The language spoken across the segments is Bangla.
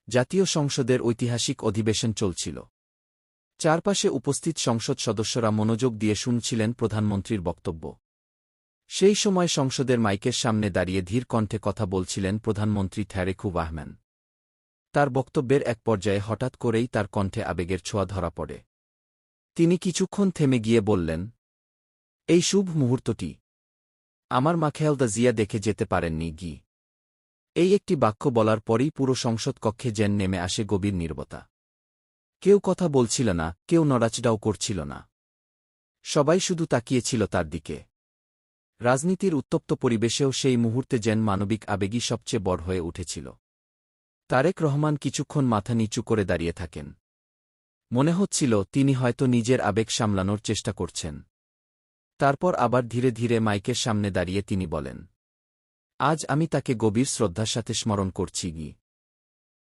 জাতীয় সংসদের ঐতিহাসিক অধিবেশন চলছিল। চারপাশে উপস্থিত সংসদ সদস্যরা মনোযোগ দিয়ে শুনছিলেন প্রধানমন্ত্রীর বক্তব্য। সেই সময় সংসদের মাইকের সামনে দাঁড়িয়ে ধীর কণ্ঠে কথা বলছিলেন প্রধানমন্ত্রী থ্যারেকু ওয়াহম্যান। তার বক্তব্যের এক পর্যায়ে হঠাৎ করেই তার কণ্ঠে আবেগের ছোঁয়া ধরা পড়ে। তিনি কিছুক্ষণ থেমে গিয়ে বললেন, এই শুভ মুহূর্তটি আমার মা খালেদা জিয়া দেখে যেতে পারেননি গি। এই একটি বাক্য বলার পরই পুরো সংসদ কক্ষে যেন নেমে আসে গভীর নীরবতা। কেউ কথা বলছিল না, কেউ নড়াচড়াও করছিল না। সবাই শুধু তাকিয়েছিল তার দিকে। রাজনীতির উত্তপ্ত পরিবেশেও সেই মুহূর্তে যেন মানবিক আবেগই সবচেয়ে বড় হয়ে উঠেছিল। তারেক রহমান কিছুক্ষণ মাথা নিচু করে দাঁড়িয়ে থাকেন। মনে হচ্ছিল তিনি হয়তো নিজের আবেগ সামলানোর চেষ্টা করছেন। তারপর আবার ধীরে ধীরে মাইকের সামনে দাঁড়িয়ে তিনি বলেন, আজ আমি তাকে গভীর শ্রদ্ধার সাথে স্মরণ করছি গি।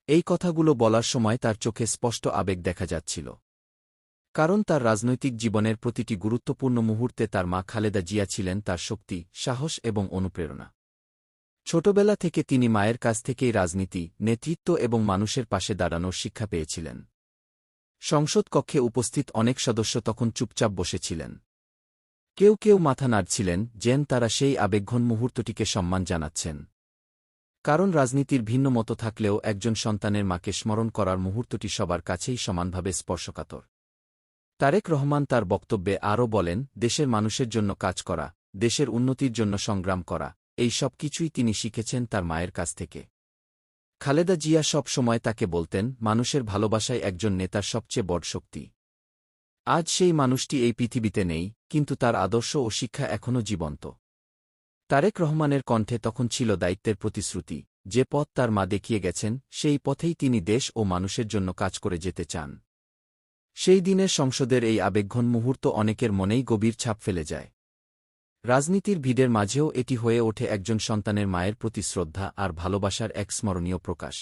এই কথাগুলো বলার সময় তার চোখে স্পষ্ট আবেগ দেখা যাচ্ছিল। কারণ তার রাজনৈতিক জীবনের প্রতিটি গুরুত্বপূর্ণ মুহূর্তে তার মা খালেদা জিয়া ছিলেন তার শক্তি, সাহস এবং অনুপ্রেরণা। ছোটবেলা থেকে তিনি মায়ের কাছ থেকেই রাজনীতি, নেতৃত্ব এবং মানুষের পাশে দাঁড়ানোর শিক্ষা পেয়েছিলেন। সংসদ কক্ষে উপস্থিত অনেক সদস্য তখন চুপচাপ বসেছিলেন। কেউ কেউ মাথা নাড়ছিলেন, যেন তারা সেই আবেগঘন মুহূর্তটিকে সম্মান জানাচ্ছেন। কারণ রাজনীতির ভিন্ন মত থাকলেও একজন সন্তানের মাকে স্মরণ করার মুহূর্তটি সবার কাছেই সমানভাবে স্পর্শকাতর। তারেক রহমান তার বক্তব্যে আরও বলেন, দেশের মানুষের জন্য কাজ করা, দেশের উন্নতির জন্য সংগ্রাম করা, এই সব কিছুই তিনি শিখেছেন তার মায়ের কাছ থেকে। খালেদা জিয়া সব সময় তাকে বলতেন, মানুষের ভালোবাসাই একজন নেতার সবচেয়ে বড় শক্তি। আজ সেই মানুষটি এই পৃথিবীতে নেই, কিন্তু তার আদর্শ ও শিক্ষা এখনও জীবন্ত। তারেক রহমানের কণ্ঠে তখন ছিল দায়িত্বের প্রতিশ্রুতি। যে পথ তার মা দেখিয়ে গেছেন, সেই পথেই তিনি দেশ ও মানুষের জন্য কাজ করে যেতে চান। সেই দিনের সংসদের এই আবেগঘন মুহূর্ত অনেকের মনেই গভীর ছাপ ফেলে যায়। রাজনীতির ভিড়ের মাঝেও এটি হয়ে ওঠে একজন সন্তানের মায়ের প্রতি শ্রদ্ধা আর ভালোবাসার এক স্মরণীয় প্রকাশ।